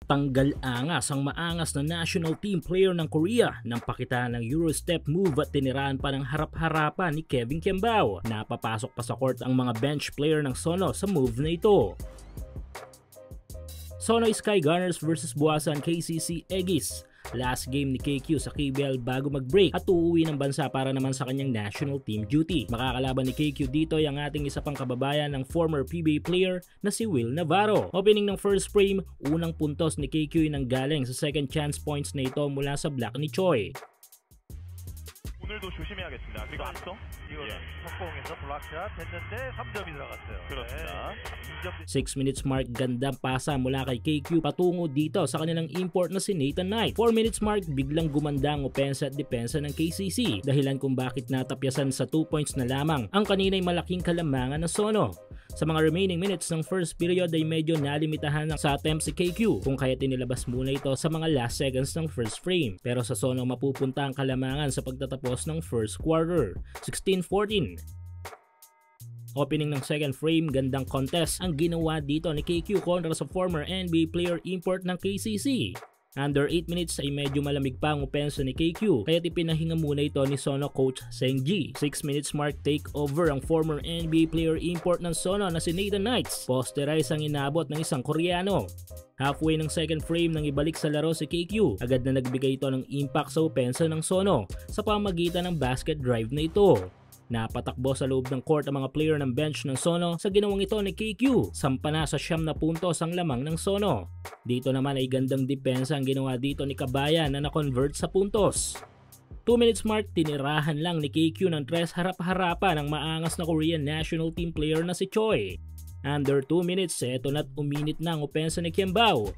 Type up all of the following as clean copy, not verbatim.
Tanggal angas ang maangas na national team player ng Korea nang pakita ng Eurostep move at tiniraan pa ng harap-harapan ni Kevin Kembao. Napapasok pa sa court ang mga bench player ng Sono sa move na ito. Sono Sky Gunners vs Buwasan KCC Aegis. Last game ni KQ sa KBL bago mag-break at uuwi ng bansa para naman sa kanyang national team duty. Makakalaban ni KQ dito ang ating isa pang kababayan ng former PBA player na si Will Navarro. Opening ng first frame, unang puntos ni KQ nanggaling sa second chance points na ito mula sa block ni Choi. 오늘도 조심해야겠습니다. 그리고 앞서 이거는 석공에서 블락샷 됐는데 3점이 들어갔어요. 그렇습니다. 6 minutes mark, gandang pasa mula kay KQ patungo dito sa kanilang import na si Nathan Knight. 4 minutes mark, biglang gumanda ang opensa at depensa ng KCC. Dahilan kung bakit natapyasan sa 2 points na lamang ang kanina'y malaking kalamangan ng Sono. Sa mga remaining minutes ng first period ay medyo nalimitahan sa attempt si KQ kung kaya tinilabas muna ito sa mga last seconds ng first frame. Pero sa Sono mapupunta ang kalamangan sa pagtatapos ng first quarter, 16-14. Opening ng second frame, gandang contest ang ginawa dito ni KQ kontra sa former NBA player import ng KCC. Under 8 minutes ay medyo malamig pa ang opensa ni KQ kaya ipinahinga muna ito ni Sono coach Seng Ji. 6 minutes mark, take over ang former NBA player import ng Sono na si Nathan Knight. Posterize ang inabot ng isang Koreano. Halfway ng second frame nang ibalik sa laro si KQ, agad na nagbigay ito ng impact sa opensa ng Sono sa pamagitan ng basket drive na ito. Napatakbo sa loob ng court ang mga player ng bench ng Sono sa ginawang ito ni KQ. Sampa na sa 9 na puntos ang lamang ng Sono. Dito naman ay gandang depensa ang ginawa dito ni Kabayan na na-convert sa puntos. 2 minutes mark, tinirahan lang ni KQ ng tres harap-harapan ang maangas na Korean national team player na si Choi. Under 2 minutes, eto na't uminit na ang opensa ni Kembao.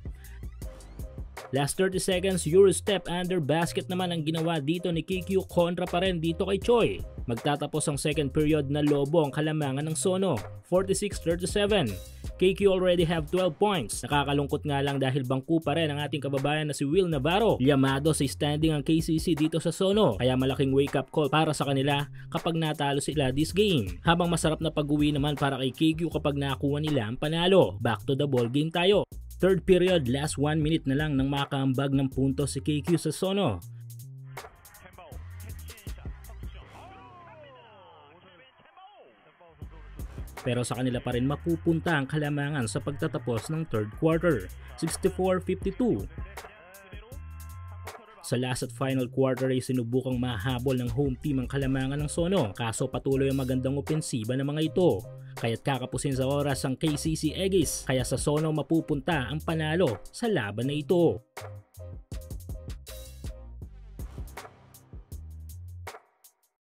Last 30 seconds, Eurostep under basket naman ang ginawa dito ni KQ kontra pa rin dito kay Choi. Magtatapos ang second period na lobo ang kalamangan ng Sono, 46-37. KQ already have 12 points. Nakakalungkot nga lang dahil bangku pa rin ang ating kababayan na si Will Navarro. Llamado sa standing ang KCC dito sa Sono, kaya malaking wake up call para sa kanila kapag natalo sila this game. Habang masarap na pag-uwi naman para kay KQ kapag nakuha nila ang panalo. Back to the ball game tayo. Third period, last 1 minute na lang nang makaambag ng puntos si KQ sa Sono. Pero sa kanila pa rin mapupunta ang kalamangan sa pagtatapos ng third quarter, 64-52. Sa last at final quarter ay sinubukang mahabol ng home team ang kalamangan ng Sono, kaso patuloy ang magandang opensiba ng mga ito. Kaya't kakapusin sa oras ang KCC Aegis, kaya sa Sono mapupunta ang panalo sa laban na ito.